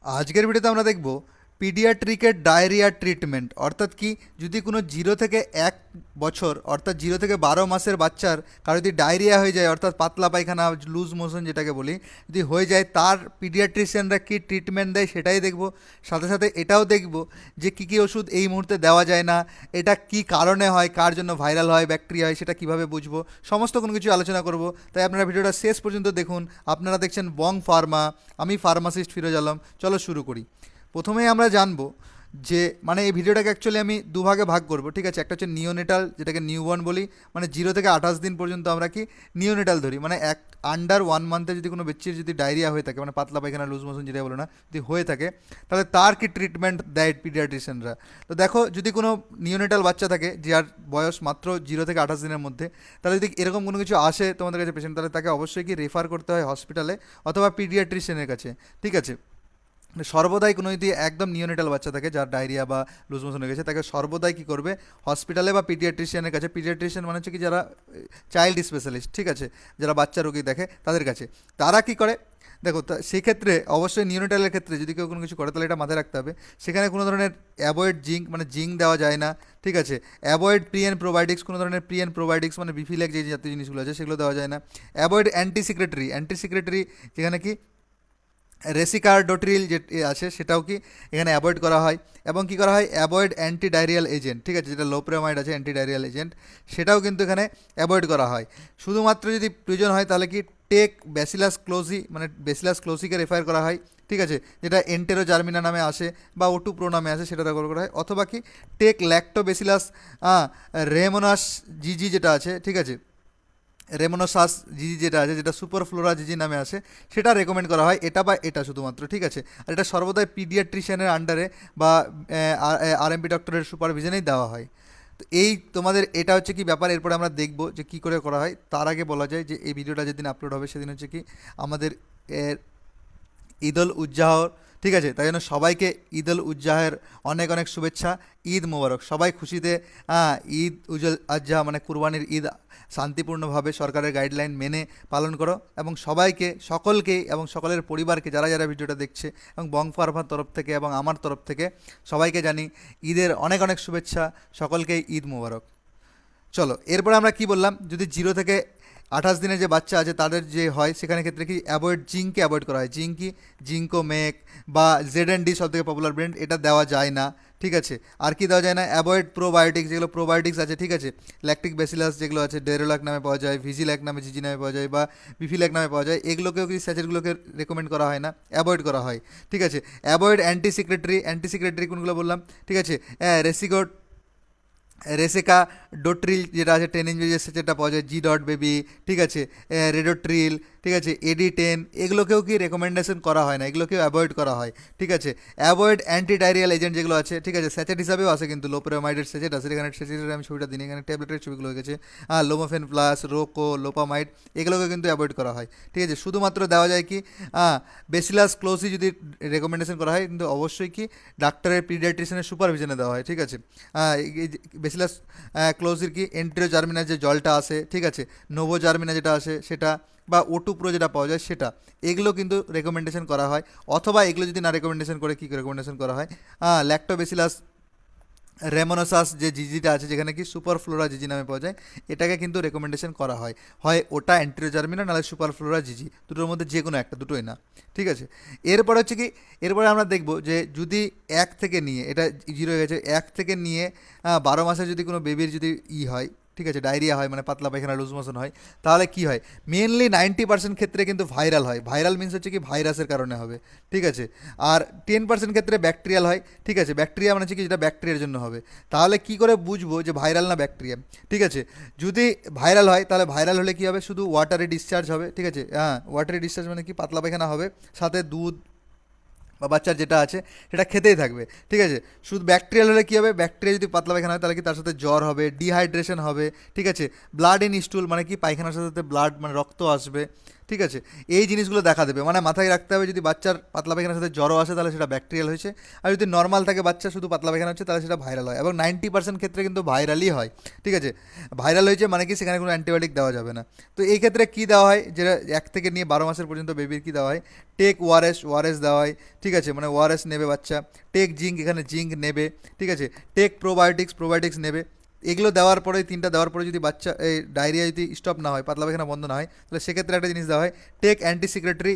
আজকের ভিডিওতে আমরা দেখব পিডিয়াট্রিকের ডায়রিয়া ট্রিটমেন্ট, অর্থাৎ কি যদি কোনো 0 থেকে 1 বছর অর্থাৎ 0 থেকে 12 মাসের বাচ্চার কারো যদি ডায়রিয়া হয়ে যায়, অর্থাৎ পাতলা পায়খানা লুজ মোশন যেটাকে বলি, যদি হয়ে যায় তার পিডিয়াট্রিশিয়ানরা কী ট্রিটমেন্ট দেয় সেটাই দেখব। সাথে সাথে এটাও দেখব যে কী কী ওষুধ এই মুহূর্তে দেওয়া যায় না, এটা কি কারণে হয়, কার জন্য ভাইরাল হয়, ব্যাকটেরিয়া হয়, সেটা কিভাবে বুঝবো, সমস্ত কোনো কিছু আলোচনা করব। তাই আপনারা ভিডিওটা শেষ পর্যন্ত দেখুন। আপনারা দেখছেন বং ফার্মা, আমি ফার্মাসিস্ট ফিরোজ আলম। চলো শুরু করি। প্রথমেই আমরা জানবো যে এই ভিডিওটাকে অ্যাকচুয়ালি আমি দুভাগে ভাগ করব, ঠিক আছে। একটা হচ্ছে নিওনেটাল, যেটাকে নিউবর্ন বলি, 0 থেকে 28 দিন পর্যন্ত আমরা কি নিওনেটাল ধরি, আন্ডার 1 মান্থে যদি কোনো বাচ্চার যদি ডায়রিয়া হয়ে থাকে, পাতলা পায়খানা লুজ মোশন যেটা বলো না, যদি হয়ে থাকে, তাহলে তার কি ট্রিটমেন্ট দেয় পিডিয়াট্রিশিয়ানরা। তো দেখো, যদি কোনো নিওনেটাল বাচ্চা থাকে যার বয়স মাত্র 0 থেকে 28 দিনের মধ্যে, তাহলে যদি এরকম কোনো কিছু আসে তোমাদের কাছে পেশেন্ট, তাহলে তাকে অবশ্যই কি রেফার করতে হয় হসপিটালে অথবা পিডিয়াট্রিশিয়ানের কাছে, ঠিক আছে। সর্বদাই কোনো যদি একদম নিওনেটাল বাচ্চা থাকে যার ডায়রিয়া বা লুজ মোশন হয়ে গেছে, তাকে সর্বদাই কী করবে, হসপিটালে বা পিডিয়াট্রিশিয়ানের কাছে। পিডিয়াট্রিশিয়ান মানে হচ্ছে কি যারা চাইল্ড স্পেশালিস্ট, ঠিক আছে, যারা বাচ্চা রোগী দেখে তাদের কাছে। তারা কি করে দেখো, সেক্ষেত্রে অবশ্যই নিওনেটালের ক্ষেত্রে যদি কেউ কোনো কিছু করে তাহলে এটা মাথায় রাখতে হবে, সেখানে কোনো ধরনের অ্যাভয়েড জিঙ্ক জিঙ্ক দেওয়া যায় না, ঠিক আছে। অ্যাভয়েড প্রি অ্যান্ড প্রোবায়োটিক্স, কোনো ধরনের প্রি অ্যান্ড প্রোবায়োটিক্স বিফিলেক যে জাতীয় জিনিসগুলো আছে সেগুলো দেওয়া যায় না। অ্যাভয়েড অ্যান্টিসিক্রেটরি যেখানে কি রেসিকারডোট্রিল যে আছে সেটাও কি এখানে অ্যাভয়েড করা হয়। এবং কি করা হয়, অ্যাভয়েড অ্যান্টিডায়রিয়াল এজেন্ট, ঠিক আছে, যেটা লোপ্রেমাইড আছে অ্যান্টিডায়রিয়াল এজেন্ট, সেটাও কিন্তু এখানে অ্যাভয়েড করা হয়। শুধুমাত্র যদি প্রয়োজন হয় তাহলে কি টেক ব্যাসিলাস ক্লোজি, ব্যাসিলাস ক্লোজিকে রেফার করা হয়, ঠিক আছে, যেটা এন্টেরো জার্মিনা নামে আসে বা ওটু প্রো নামে আসে, সেটা রেফার করা হয়। অথবা কি টেক ল্যাক্টোবেসিলাস রেমোনাস জিজি যেটা আছে, ঠিক আছে, রেমোনোসাস জিজি যেটা আছে, যেটা সুপারফ্লোরা জিজি নামে আসে, সেটা রেকমেন্ড করা হয়, এটা বা এটা শুধুমাত্র, ঠিক আছে। আর এটা সর্বদাই পিডিয়াট্রিশিয়ানের আন্ডারে বা আরএমপি ডক্টরের সুপারভিশনেই দেওয়া হয়। তো এই তোমাদের এটা হচ্ছে কি ব্যাপার। এরপরে আমরা দেখব যে কী করে করা হয়। তার আগে বলা যায় যে এই ভিডিওটা যেদিন আপলোড হবে সেদিন হচ্ছে কি আমাদের ঈদুল উজ্জাহর, ঠিক আছে। তাই জন্য সবাইকে ঈদুল উজ্জাহের অনেক অনেক শুভেচ্ছা। ঈদ মোবারক, সবাই খুশিতে ঈদ উজুল আজহা কুরবানির ঈদ শান্তিপূর্ণভাবে সরকারের গাইডলাইন মেনে পালন করো। এবং সকলকেই এবং সকলের পরিবারকে, যারা যারা ভিডিওটা দেখছে, এবং বং ফার্মার তরফ থেকে এবং আমার তরফ থেকে সবাইকে জানি ঈদের অনেক অনেক শুভেচ্ছা, সকলকেই ঈদ মোবারক। চলো, এরপরে আমরা কি বললাম, যদি 0 থেকে 28 দিনের যে বাচ্চা আছে তাদের যে হয়, সেখানে ক্ষেত্রে কি জিঙ্ককে অ্যাভয়েড করা হয়। জিঙ্কো মেক বা ZND সব থেকে পপুলার ব্র্যান্ড, এটা দেওয়া যায় না, ঠিক আছে। আর কি দেওয়া যায় না, অ্যাভয়েড প্রোবায়োটিক্স, যেগুলো প্রোবায়োটিক্স আছে, ঠিক আছে, ল্যাকটিক ব্যাসিলাস যেগুলো আছে, ডেরোলাক নামে পাওয়া যায়, ভিজিল্যাক নামে, জিজি নামে পাওয়া যায়, বা বিফিল্যাক নামে পাওয়া যায়, এগুলোকেও কি স্যাচেটগুলোকে রেকমেন্ড করা হয় না, অ্যাভয়েড করা হয়, ঠিক আছে। অ্যাভয়েড অ্যান্টিসিক্রেটরি কোনগুলো বললাম, ঠিক আছে, রেসেকা ডোট্রিল যেটা আছে 10 mg যেটা পাওয়া যায়, G.Baby, ঠিক আছে, রেডোট্রিল, ঠিক আছে, AD10, এগুলোকেও কি রেকমেন্ডেশন করা হয় না, এগুলোকেও অ্যাভয়েড করা হয়, ঠিক আছে। অ্যাভয়েড অ্যান্টিডায়রিয়াল এজেন্ট যেগুলো আছে, ঠিক আছে, স্যাচেট হিসাবেও আছে কিন্তু, লোপেরামাইডের স্যাচেট আছে, এখানে স্যাচেটের আমি ছবিটা দিই, এখানে ট্যাবলেটের ছবিগুলো হয়ে গেছে। লোমোফেন প্লাস, রোকো, লোপামাইড, এগুলোকে কিন্তু অ্যাভয়েড করা হয়, ঠিক আছে। শুধুমাত্র দেওয়া যায় কি বেসিলাস ক্লোসি যদি রেকমেন্ডেশন করা হয়, কিন্তু অবশ্যই কি ডাক্তারের পিডিয়াট্রিশিয়ানের সুপারভিশনে দেওয়া হয়, ঠিক আছে। বেসিলাস ক্লোজির কি এন্টেরো জার্মিনার যে জলটা আসে, ঠিক আছে, নোভো জার্মিনা যেটা আসে সেটা, বা ওটু প্রো যেটা পাওয়া যায় সেটা, এগুলো কিন্তু রেকমেন্ডেশন করা হয়। অথবা এগুলো যদি না রেকমেন্ডেশন করে, কী রেকমেন্ডেশন করা হয়, ল্যাক্টোবেসিলাস রেমোনোসাস যে জিজিটা আছে, যেখানে কি সুপারফ্লোরা জিজি নামে পাওয়া যায়, এটাকে কিন্তু রেকমেন্ডেশন করা হয়। হয় ওটা অ্যান্টিরোজার্মিনা, নাহলে সুপারফ্লোরা জিজি, দুটোর মধ্যে যে কোনো একটা, দুটোই না, ঠিক আছে। এরপরে হচ্ছে কি, এরপরে আমরা দেখব যে যদি 1 থেকে নিয়ে, এটা 0 হয়ে গেছে, 1 থেকে নিয়ে 12 মাসে যদি কোনো বেবির যদি হয়, ঠিক আছে, ডায়রিয়া হয়, পাতলা পায়খানা লুজ মোশন হয়, তাহলে কি হয়, মেনলি 90% ক্ষেত্রে কিন্তু ভাইরাল হয়। ভাইরাল মিনস হচ্ছে কি ভাইরাসের কারণে হবে, ঠিক আছে। আর 10% ক্ষেত্রে ব্যাকটেরিয়াল হয়, ঠিক আছে। ব্যাকটেরিয়া মানে হচ্ছে কি যেটা ব্যাকটেরিয়ার জন্য হবে। তাহলে কি করে বুঝবো যে ভাইরাল না ব্যাকটেরিয়া, ঠিক আছে। যদি ভাইরাল হয় তাহলে ভাইরাল হলে কি হবে, শুধু ওয়াটারে ডিসচার্জ হবে, ঠিক আছে। ওয়াটারে ডিসচার্জ মানে কি পাতলা পায়খানা হবে, সাথে দুধ বা বাচ্চার যেটা আছে সেটা খেতেই থাকবে, ঠিক আছে। শুধু ব্যাকটেরিয়াল হলে কী হবে, ব্যাকটেরিয়া যদি পাতলা পায়খানা হয় তাহলে কি তার সাথে জ্বর হবে, ডিহাইড্রেশন হবে, ঠিক আছে। ব্লাড ইন স্টুল মানে কি পায়খানার সাথে সাথে ব্লাড রক্ত আসবে, ঠিক আছে, এই জিনিসগুলো দেখা দেবে। মানে মাথায় রাখতে হবে, যদি বাচ্চার পাতলা পায়খানার সাথে জ্বরও আসে তাহলে সেটা ব্যাকটেরিয়াল হয়েছে, আর যদি নর্মাল থাকে বাচ্চা শুধু পাতলা পায়খানা হচ্ছে তাহলে সেটা ভাইরাল হয়, এবং 90% ক্ষেত্রে কিন্তু ভাইরালই হয়। ঠিক আছে, ভাইরাল হয়েছে মানে কি সেখানে কোনো অ্যান্টিবায়োটিক দেওয়া যাবে না। তো এই ক্ষেত্রে কী দেওয়া হয়, যেটা 1 থেকে নিয়ে 12 মাসের পর্যন্ত বেবির কী দেওয়া হয়, টেক ওআরএস, ওআরএস দেওয়া হয়। ঠিক আছে, মানে ওআরএস নেবে বাচ্চা। টেক জিঙ্ক, এখানে জিঙ্ক নেবে। ঠিক আছে, টেক প্রোবায়োটিক্স, প্রোবায়োটিক্স নেবে। এগুলো দেওয়ার পরে, 3টা দেওয়ার পরে যদি বাচ্চা এই ডায়রিয়া যদি স্টপ না হয়, পাতলা পায়খানা বন্ধ না হয়, তাহলে সেক্ষেত্রে একটা জিনিস দেওয়া হয়, টেক অ্যান্টি সিক্রেটরি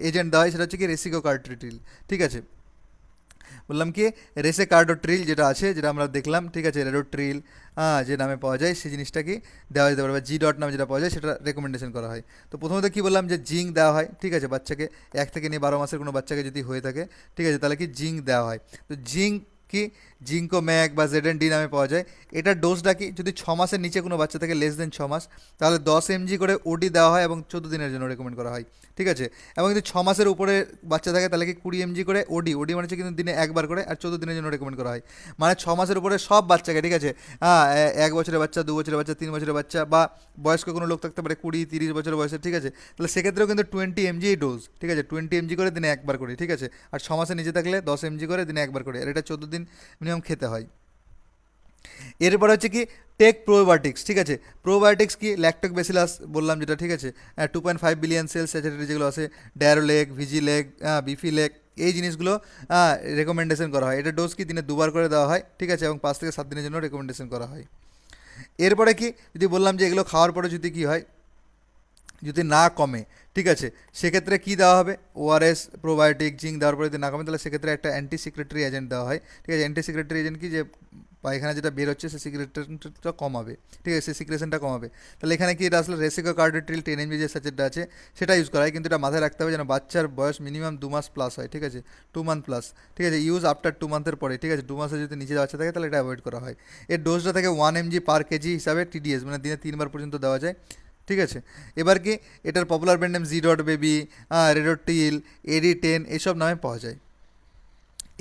এজেন্ট দেওয়া হয়, সেটা হচ্ছে কি রেসিকোকার্ট্রিটিল। ঠিক আছে, বললাম কি রেসেকার্ডোট্রিল যেটা আছে, যেটা আমরা দেখলাম, ঠিক আছে, রেডোট্রিল যে নামে পাওয়া যায় সেই জিনিসটা কি দেওয়া যেতে পারে, বা জি ডট নামে যেটা পাওয়া যায় সেটা রেকমেন্ডেশন করা হয়। তো প্রথমত কি বললাম যে জিঙ্ক দেওয়া হয়। ঠিক আছে, বাচ্চাকে 1 থেকে নিয়ে 12 মাসের কোনো বাচ্চাকে যদি হয়ে থাকে, ঠিক আছে, তাহলে কি জিঙ্ক দেওয়া হয়। তো জিঙ্ক কি জিঙ্কো ম্যাক বা জেডএনডি নামে পাওয়া যায়। এটার ডোজটা কি, যদি 6 মাসের নিচে কোনো বাচ্চা থেকে লেস দেন 6 মাস, তাহলে 10 mg করে ওডি দেওয়া হয় এবং 14 দিনের জন্য রেকমেন্ড করা হয়। ঠিক আছে, এবং যদি 6 মাসের উপরে বাচ্চা থাকে তাহলে কি 20 mg করে ওডি, ওডি মানে হচ্ছে কিন্তু দিনে একবার করে, আর 14 দিনের জন্য রেকমেন্ড করা হয়। মানে 6 মাসের উপরে সব বাচ্চাকে, ঠিক আছে, 1 বছরের বাচ্চা, 2 বছরের বাচ্চা, 3 বছরের বাচ্চা, বা বয়স্ক কোনো লোক থাকতে পারে 20-30 বছর বয়সে। ঠিক আছে, তাহলে সেক্ষেত্রেও কিন্তু 20 mg ডোজ। ঠিক আছে, 20 mg করে দিনে একবার করে। ঠিক আছে, আর 6 মাসের নিচে থাকলে 10 mg করে দিনে একবার করে, আর এটা 14 দিন মিনিমাম খেতে হয়। এরপর হচ্ছে কি টেক প্রোবায়োটিক্স। ঠিক আছে, প্রোবায়োটিক্স কি ল্যাকটোব্যাসিলাস বললাম যেটা, ঠিক আছে, 2.5 বিলিয়ন সেলস স্যাচুরেটেড যেগুলো আছে, ড্যারোলেক, ভিজিলেক, বিফিলেক, এই জিনিসগুলো রেকমেন্ডেশন করা হয়। এটা ডোজ কি দিনে 2বার করে দেওয়া হয়। ঠিক আছে, এবং 5 থেকে 7 দিনের জন্য রেকমেন্ডেশন করা হয়। এরপরে কি যদি বললাম যে এগুলো খাওয়ার পরে যদি কি হয়, যদি না কমে, ঠিক আছে, সেক্ষেত্রে কী দেওয়া হবে, ওআরএস, প্রোবায়োটিক, জিঙ্ক দেওয়ার পরে যদি না কমে তাহলে সেক্ষেত্রে একটা অ্যান্টি সিক্রেটরি এজেন্ট দেওয়া হয়। ঠিক আছে, অ্যান্টি সিক্রেটরি এজেন্ট কি, যে পায়খানা যেটা বের হচ্ছে সেই সিক্রেটটা কমাবে। ঠিক আছে, সেই সিক্রেশনটা কমাবে। তাহলে এখানে কি এটা আসলে রেসিকোকার্ডিট্রিল 10 mg যে স্যাচেটটা আছে সেটা ইউজ করা হয়, কিন্তু এটা মাথায় রাখতে হবে যেন বাচ্চার বয়স মিনিমাম 2 মাস প্লাস হয়। ঠিক আছে, 2 মান্থ প্লাস। ঠিক আছে, ইউজ আফটার 2 মান্থের পরে। ঠিক আছে, 2 মাসে যদি নিচে বাচ্চা থাকে তাহলে এটা অ্যাভয়েড করা হয়। এর ডোজটা থাকে 1 mg/kg হিসাবে টিডিএস, মানে দিনে 3বার পর্যন্ত দেওয়া যায়। ঠিক আছে, এবার কি এটার popular brand name G dot baby, Redotil, AD 10 এইসব নামে পাওয়া যায়।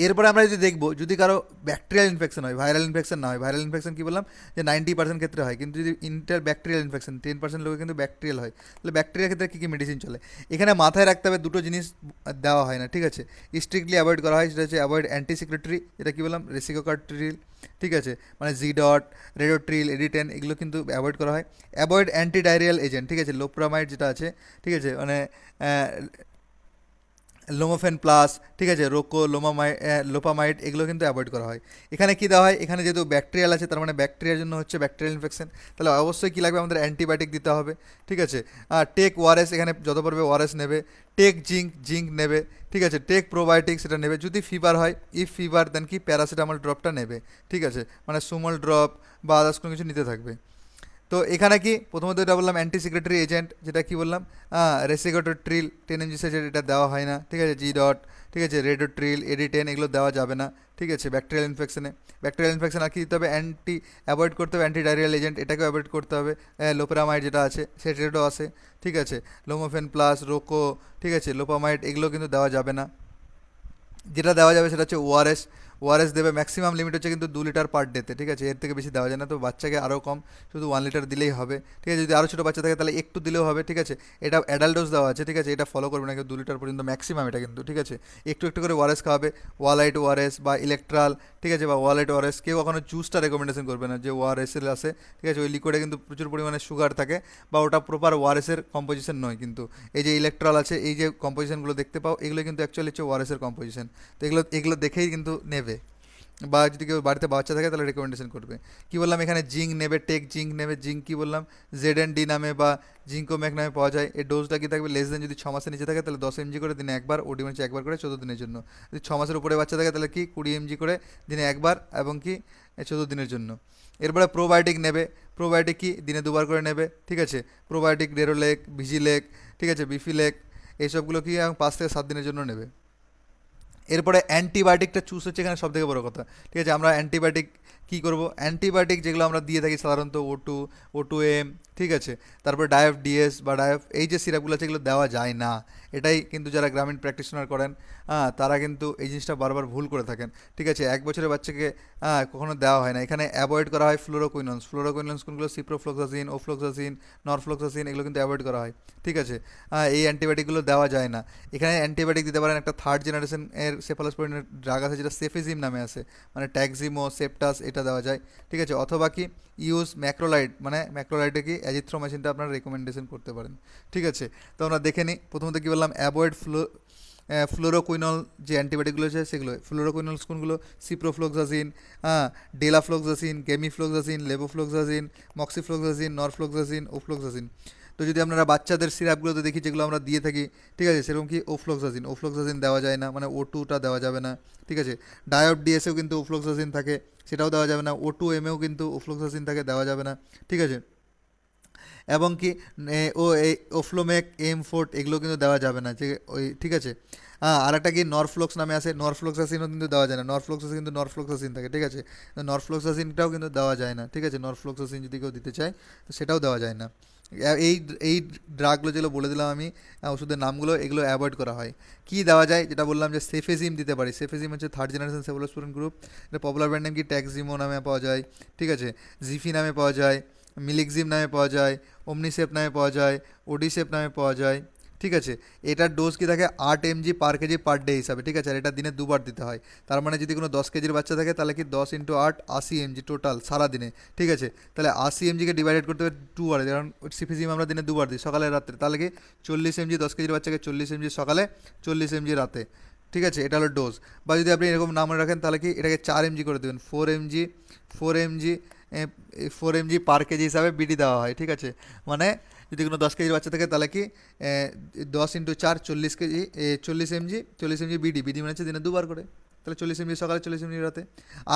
এরপরে আমরা যদি দেখবো, যদি কারো ব্যাকটেরিয়াল ইনফেকশন হয়, ভাইরাল ইনফেকশন না হয়। ভাইরাল ইনফেকশন কী বললাম যে 90% ক্ষেত্রে হয়, কিন্তু যদি ব্যাকটেরিয়াল ইনফেকশন 10% লোকে কিন্তু ব্যাকটেরিয়াল হয়, তাহলে ব্যাকটেরিয়ার ক্ষেত্রে কী কী মেডিসিন চলে। এখানে মাথায় রাখতে হবে দুটো জিনিস দেওয়া হয় না। ঠিক আছে, স্ট্রিক্টলি অ্যাভয়েড করা হয়, সেটা হচ্ছে অ্যাভয়েড অ্যান্টিসিক্রেটরি, যেটা কী বললাম রেসিকোকার্ট্রিল। ঠিক আছে, মানে জি ডট, রেডোট্রিল, এডি 10 এগুলো কিন্তু অ্যাভয়েড করা হয়। Avoid antidiarrhoeal agent. ঠিক আছে, লোপ্রামাইড যেটা আছে, ঠিক আছে, মানে লোমোফেন প্লাস, ঠিক আছে, রোকো, লোপামাইড, এগুলো কিন্তু অ্যাভয়েড করা হয়। এখানে কী দেওয়া হয়, এখানে যেহেতু ব্যাকটেরিয়াল আছে তার মানে ব্যাকটেরিয়ার জন্য হচ্ছে ব্যাকটেরিয়াল ইনফেকশন, তাহলে অবশ্যই কী লাগবে, আমাদের অ্যান্টিবায়োটিক দিতে হবে। ঠিক আছে, টেক ওআরএস, এখানে যত পারবে ওআরএস নেবে। টেক জিঙ্ক, জিঙ্ক নেবে। ঠিক আছে, টেক প্রোবায়োটিক, সেটা নেবে। যদি ফিভার হয়, ইফ ফিভার দেন কি প্যারাসিটামল ড্রপটা নেবে। ঠিক আছে, মানে সুমল ড্রপ বা আদার্স কোনো কিছু নিতে থাকবে। তো এখানে কি প্রথমত এটা বললাম অ্যান্টি সিক্রেটরি এজেন্ট, যেটা কি বললাম রেসিকোটোট্রিল 10 mg সেচেট, এটা দেওয়া হয় না। ঠিক আছে, জি ডট, ঠিক আছে, রেডোট্রিল, এডি 10 এগুলো দেওয়া যাবে না। ঠিক আছে, ব্যাকটেরিয়াল ইনফেকশনে, ব্যাকটেরিয়াল ইনফেকশন আর কি দিতে হবে, অ্যাভয়েড করতে হবে অ্যান্টিডাইরিয়াল এজেন্ট, এটাকেও অ্যাভয়েড করতে হবে। লোপেরামাইড যেটা আছে সেটাও আছে। ঠিক আছে, লোমোফেন প্লাস, রোকো, ঠিক আছে, লোপামাইড, এগুলো কিন্তু দেওয়া যাবে না। যেটা দেওয়া যাবে সেটা হচ্ছে ওআরএস। ওআরএস দেবে, ম্যাক্সিমাম লিমিট হচ্ছে কিন্তু 2 লিটার পার ডেতে। ঠিক আছে, এর থেকে বেশি দেওয়া যায় না। তো বাচ্চাকে আরও কম, শুধু 1 লিটার দিলেই হবে। ঠিক আছে, যদি আরও ছোটো বাচ্চা থাকে তাহলে একটু দিলেও হবে। ঠিক আছে, এটা অ্যাডাল্ট ডোজ দেওয়া আছে। ঠিক আছে, এটা ফলো করবে না কেউ, 2 লিটার পর্যন্ত ম্যাক্সিমাম এটা কিন্তু। ঠিক আছে, একটু একটু করে ওআরএস খাওয়াবে, ওয়ালাইট ওআরএস বা ইলেকট্রাল। ঠিক আছে, বা ওয়ালাইট ওআরএস। কেউ কখনো জুসটা রেকমেন্ডেশন করবে না, যে ওআরএসের আছে। ঠিক আছে, ওই লিকুইডে কিন্তু প্রচুর পরিমাণে সুগার থাকে, বা ওটা প্রপার ওআরএসের কম্পোজিশন নয় কিন্তু। এই যে ইলেকট্রাল আছে, এই যে কম্পোজিশনগুলো দেখতে পাও, এগুলো কিন্তু অ্যাকচুয়ালি হচ্ছে ওআরএসের কম্পোজিশন। তো এগুলো এগুলো দেখেই কিন্তু নেবে, বা যদি কেউ বাড়িতে বাচ্চা থাকে তাহলে রেকমেন্ডেশন করবে। কী বললাম, এখানে জিঙ্ক নেবে, টেক জিঙ্ক নেবে। জিঙ্ক কী বললাম, জেডএনডি নামে বা জিঙ্কোম্যাক নামে পাওয়া যায়। এর ডোজটা কী থাকবে, লেস দেন যদি 6 মাসের নিচে থাকে তাহলে 10 mg করে দিনে একবার, ওডি মানে একবার করে 14 দিনের জন্য। যদি 6 মাসের উপরে বাচ্চা থাকে তাহলে কি 20 mg করে দিনে একবার, এবং কি 14 দিনের জন্য। এরপরে প্রোবায়োটিক নেবে। প্রোবায়োটিক কি দিনে 2বার করে নেবে। ঠিক আছে, প্রোবায়োটিক ডেরোলেক, ভিজিলেক, ঠিক আছে, বিফিলেক, এইসবগুলো কি 5 থেকে 7 দিনের জন্য নেবে। এরপরে অ্যান্টিবায়োটিকটা চুজ হচ্ছে এখানে সব থেকে বড় কথা। ঠিক আছে, আমরা অ্যান্টিবায়োটিক কি করব, অ্যান্টিবায়োটিক যেগুলো আমরা দিয়ে থাকি সাধারণত O2 O2M, ঠিক আছে, তারপর ডায়োফ ডিএস বা ডায়োফ, এই যে সিরাপগুলো আছে এগুলো দেওয়া যায় না। এটাই কিন্তু যারা গ্রামীণ প্র্যাকটিশনার করেন তারা কিন্তু এই জিনিসটা বারবার ভুল করে থাকেন, ঠিক আছে। 1 বছরের বাচ্চাকে কখনো দেওয়া হয় না। এখানে অ্যাভয়েড করা হয় ফ্লোরোকুইনন্স কোনগুলো, সিপ্রোফ্লক্সাসিন, ওফ্লক্সাসিন, নরফ্লক্সাসিন, এগুলো কিন্তু অ্যাভয়েড করা হয়, ঠিক আছে। এই অ্যান্টিবায়োটিকগুলো দেওয়া যায় না। এখানে অ্যান্টিবায়োটিক দিতে পারেন একটা 3rd জেনারেশন এর সেফালোস্পোরিনের ড্রাগ আছে যেটা সেফিজিম নামে আছে, মানে ট্যাক্সিমো, সেপ্টাস, এটা দেওয়া যায়, ঠিক আছে। অথবা কি ইউজ ম্যাক্রোলাইড, মানে ম্যাক্রোলাইডে কি অ্যাজিথ্রোমাইসিনটা আপনারা রেকমেন্ডেশন করতে পারেন, ঠিক আছে। তো আমরা দেখে নিই। প্রথমত কী বললাম, অ্যাভয়েড ফ্লোরোকুইনল যে অ্যান্টিবায়োটিকগুলো আছে সেগুলো, ফ্লোরোকুইনলস কোনগুলো, সিপ্রোফ্লক্সাসিন, ডেলাফ্লক্সাসিন, গেমিফ্লক্সাসিন, লেবোফ্লক্সাসিন, মক্সিফ্লক্সাসিন, নরফ্লক্সাসিন, ওফ্লক্সাসিন। তো যদি আপনারা বাচ্চাদের সিরাপগুলোতে দেখি যেগুলো আমরা দিয়ে থাকি, ঠিক আছে, সেরকম কি ওফ্লক্সাসিন দেওয়া যায় না, মানে O2টা দেওয়া যাবে না, ঠিক আছে। ডায়োড ডিএসেও কিন্তু ওফ্লক্সাসিন থাকে, সেটাও দেওয়া যাবে না। O2M-এও কিন্তু ওফ্লক্সাসিন থাকে, দেওয়া যাবে না, ঠিক আছে। এবং কি এই ওফ্লোমেক, M4 এগুলো কিন্তু দেওয়া যাবে না, যে ওই, ঠিক আছে। আর একটা কি নরফ্লক্স নামে আছে, নরফ্লক্সাসিনও কিন্তু দেওয়া যায় না। নরফ্লক্সাসিন কিন্তু নরফ্লক্সাসিন থাকে, ঠিক আছে। নরফ্লক্সাসিনটাও কিন্তু দেওয়া যায় না, ঠিক আছে। নরফ্লক্সাসিন যদি কেউ দিতে চায় তো সেটাও দেওয়া যায় না। এই এই ড্রাগগুলো যেগুলো বলে দিলাম আমি, ওষুধের নামগুলো, এগুলো অ্যাভয়েড করা হয়। কি দেওয়া যায়, যেটা বললাম যে সেফেজিম দিতে পারি। সেফেজিম হচ্ছে 3rd জেনারেশন সেফালোস্পোরিন গ্রুপ। এটা পপুলার ব্র্যান্ড নেম কি ট্যাক্সিমো নামে পাওয়া যায়, ঠিক আছে। জিফি নামে পাওয়া যায়, মিলিক্সিম নামে পাওয়া যায়, ওমনিসেপ নামে পাওয়া যায়, ওডিসেপ নামে পাওয়া যায়, ঠিক আছে। এটার ডোজ কি থাকে 8 mg/kg/ডে হিসাবে, ঠিক আছে। আর এটা দিনে 2বার দিতে হয়। তার মানে যদি কোনো 10 কেজির বাচ্চা থাকে তাহলে কি 10 × 8 80 mg টোটাল সারা দিনে, ঠিক আছে। তাহলে 80 mg-কে ডিভাইডেড করতে হবে 2 বারে, কারণ সিফিজিম আমরা দিনে 2বার দিই, সকালে রাত্রে। তাহলে কি 40 mg, 10 কেজির বাচ্চাকে 40 mg সকালে, 40 mg রাতে, ঠিক আছে। এটা হলো ডোজ। বা যদি আপনি এরকম নাম রাখেন তাহলে কি এটাকে 4 mg করে দেবেন, 4 mg হিসাবে বিডি দেওয়া হয়, ঠিক আছে। মানে যদি কোনো 10 কেজির বাচ্চা থাকে তাহলে কি 10 × 4 40 কেজি, 40 mg, 40 mg বিডি মানে হচ্ছে দিনে 2বার করে। তাহলে 40 mg সকালে, 40 mg রাতে।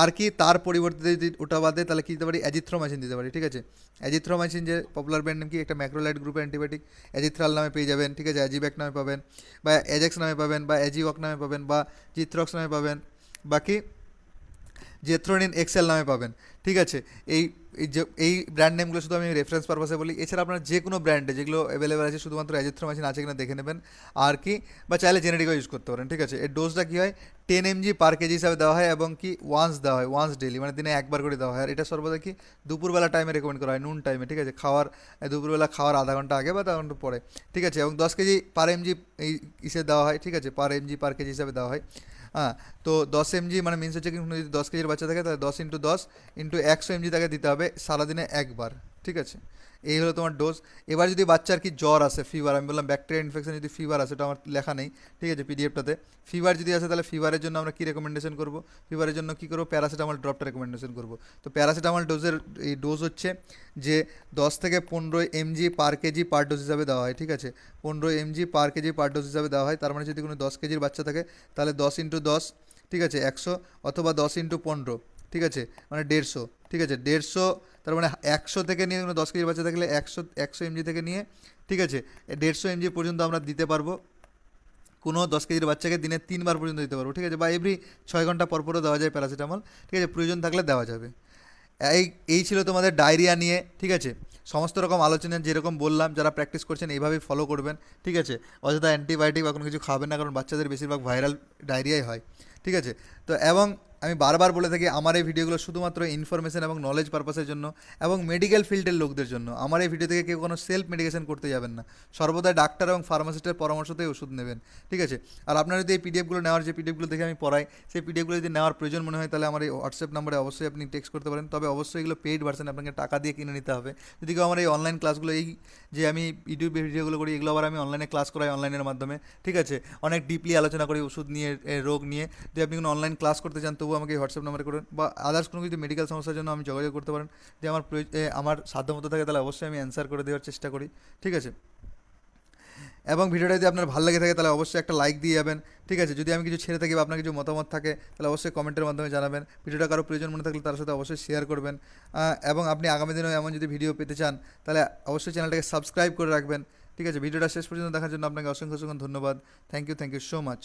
আর কি তার পরিবর্তে যদি ওটা বাদে তাহলে কী দিতে পারি, অ্যাজিথ্রোমাইসিন দিতে পারি, ঠিক আছে। অ্যাজিথ্রোমাইসিন যে পপুলার ব্র্যান্ড নেম কি, একটা ম্যাক্রোলাইড গ্রুপের অ্যান্টিবায়োটিক, অ্যাজিথ্রাল নামে পেয়ে যাবেন, ঠিক আছে। অ্যাজিব্যাক নামে পাবেন, বা অ্যাজেক্স নামে পাবেন, বা অ্যাজিওয়াক নামে পাবেন, বা জিথ্রক্স নামে পাবেন, বাকি জেথ্রোনিন এক্সেল নামে পাবেন, ঠিক আছে। এই এই ব্র্যান্ড নেমগুলো শুধু আমি রেফারেন্স পারপাসে বলি। এছাড়া আপনার যে কোনো ব্র্যান্ডে যেগুলো অ্যাভেলেবেল আছে, শুধুমাত্র অ্যাজিথ্রোমাইসিন আছে কিনা দেখে নেবেন। আর কি, বা চাইলে জেনেটিকও ইউজ করতে পারেন, ঠিক আছে। এর ডোজটা কী হয়, 10 mg/kg হিসাবে দেওয়া হয়, এবং কি ওয়ান্স দেওয়া হয়, ওয়ান্স ডেলি, মানে দিনে 1বার করে দেওয়া হয়। আর এটা সর্বদা কি দুপুরবেলা টাইমে রেকমেন্ড করা হয়, নুন টাইমে, ঠিক আছে। দুপুরবেলা খাওয়ার আধা ঘন্টা আগে বা আধা ঘন্টা পরে, ঠিক আছে। এবং 10 kg/mg এই হিসেবে দেওয়া হয়, ঠিক আছে, mg/kg হিসাবে দেওয়া হয়। তো 10 mg মানে মিনস হচ্ছে কি, যদি 10 কেজির বাচ্চা থাকে তাহলে 10 × 10 × 100 mg তাকে দিতে হবে সারাদিনে 1বার, ঠিক আছে। এই হলো তোমার ডোজ। এবার যদি বাচ্চার কি জ্বর আসে, ফিভার, আমি বললাম ব্যাকটেরিয়া ইনফেকশন, যদি ফিভার আসে, ওটা আমার লেখা নেই, ঠিক আছে, পিডিএফটাতে। ফিভার যদি আসে তাহলে ফিভারের জন্য আমরা কী রেকমেন্ডেশন করব, ফিভারের জন্য কী করবো, প্যারাসিটামল ড্রপটা রেকমেন্ডেশন করব। তো প্যারাসিটামল ডোজের এই ডোজ হচ্ছে যে 10 থেকে 15 mg/kg/ডোজ হিসাবে দেওয়া হয়, ঠিক আছে। 15 mg/kg/ডোজ হিসাবে দেওয়া হয়। তার মানে যদি কোনো 10 কেজির বাচ্চা থাকে তাহলে 10 × 10, ঠিক আছে, 100, অথবা 10 × 15, ঠিক আছে, মানে 150, ঠিক আছে, 150। তার মানে 100 থেকে নিয়ে, কোনো 10 কেজির বাচ্চা থাকলে 100 mg থেকে নিয়ে, ঠিক আছে, 150 mg পর্যন্ত আমরা দিতে পারবো। কোনো 10 কেজির বাচ্চাকে দিনে 3বার পর্যন্ত দিতে পারবো, ঠিক আছে। বা এভরি 6 ঘন্টা পর পরও দেওয়া যায় প্যারাসিটামল, ঠিক আছে, প্রয়োজন থাকলে দেওয়া যাবে। এই এই ছিল তোমাদের ডায়রিয়া নিয়ে, ঠিক আছে। সমস্ত রকম আলোচনা যেরকম বললাম, যারা প্র্যাকটিস করছেন এইভাবেই ফলো করবেন, ঠিক আছে। অযথা অ্যান্টিবায়োটিক বা কোনো কিছু খাবেন না, কারণ বাচ্চাদের বেশিরভাগ ভাইরাল ডায়রিয়াই হয়, ঠিক আছে। তো এবং আমি বারবার বলে থাকি, আমার এই ভিডিওগুলো শুধুমাত্র ইনফরমেশন এবং নলেজ পারপাসের জন্য, এবং মেডিকেল ফিল্ডের লোকদের জন্য। আমার এই ভিডিও থেকে কেউ কোনো সেলফ মেডিকেশন করতে যাবেন না, সর্বদাই ডাক্তার এবং ফার্মাসিস্টের পরামর্শতেই ওষুধ নেবেন, ঠিক আছে। আর আপনারা যদি এই পিডিএফগুলো নেওয়ার, যে পিডিএফগুলো দেখে আমি পড়াই, সেই পিডিএফগুলো যদি নেওয়ার প্রয়োজন মনে হয় তাহলে আমার এই হোয়াটসঅ্যাপ নাম্বারে অবশ্যই আপনি টেক্সট করতে পারেন। তবে অবশ্যই এগুলো পেইড ভার্সন, আপনাকে টাকা দিয়ে কিনে নিতে হবে। যদি কেউ আমার এই অনলাইন ক্লাসগুলো, এই যে আমি ইউটিউবে ভিডিওগুলো করি, এগুলো আবার আমি অনলাইনে ক্লাস করাই অনলাইনের মাধ্যমে, ঠিক আছে। অনেক ডিপলি আলোচনা করি ওষুধ নিয়ে, রোগ নিয়ে। যদি আপনি কোনো অনলাইন ক্লাস করতে চান তবুও আমাকে হোয়াটসঅ্যাপ নাম্বারে করুন, বা আদার্স কোনো কিছু মেডিকেল সমস্যার জন্য আমি যোগাযোগ করতে পারেন। যে আমার সাধ্যমতো থাকে তাহলে অবশ্যই আমি অ্যান্সার করে দেওয়ার চেষ্টা করি, ঠিক আছে। এবং ভিডিওটা যদি আপনার ভালো লেগে থাকে তাহলে অবশ্যই একটা লাইক দিয়ে যাবেন, ঠিক আছে। যদি আমি কিছু ছেড়ে থাকি বা আপনার কিছু মতামত থাকে তাহলে অবশ্যই কমেন্টের মাধ্যমে জানাবেন। ভিডিওটা কারো প্রয়োজন মনে থাকলে তার সাথে অবশ্যই শেয়ার করবেন। এবং আপনি আগামী দিনেও এমন যদি ভিডিও পেতে চান তাহলে অবশ্যই চ্যানেলটাকে সাবস্ক্রাইব করে রাখবেন, ঠিক আছে। ভিডিওটা শেষ পর্যন্ত দেখার জন্য আপনাকে অসংখ্য অসংখ্য ধন্যবাদ। Thank you so much.